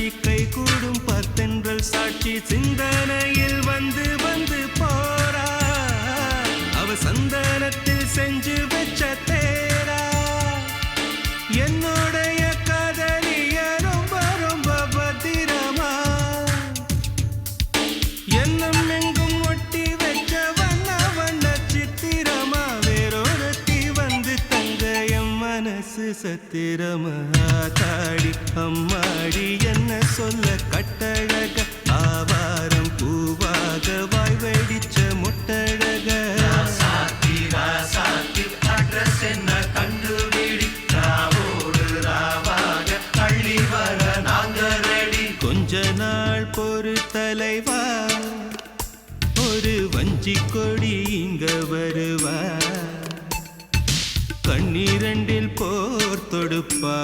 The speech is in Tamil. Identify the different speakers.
Speaker 1: காட்சி கை கூடும் பத்தென்றல் சாட்சி சிந்தனையில் வந்து வந்து போறா அவ சந்தனத்தில் செஞ்சு வச்ச தேரா என்னுடைய காதலிய ரொம்ப ரொம்ப பத்திரமா என்னும் எங்கும் ஒட்டி வச்ச வண்ண வண்ண சித்திரமா வேறொருத்தி வந்து தங்க என் மனசு சத்திரமா தாடி அம்மாடி என்ன சொல்ல கட்டழக ஆவாரம் பூவாக வாய் வெடிச்ச முட்டழக
Speaker 2: அட்ரஸ் என்ன கண்டுபிடி ராவோடு ராவாக அள்ளி வர நாங்க ரெடி
Speaker 1: கொஞ்ச நாள் பொறு தலைவா ஒரு வஞ்சி கொடி இங்க வருவா கண்ணீரண்டில் போர் தொடுப்பா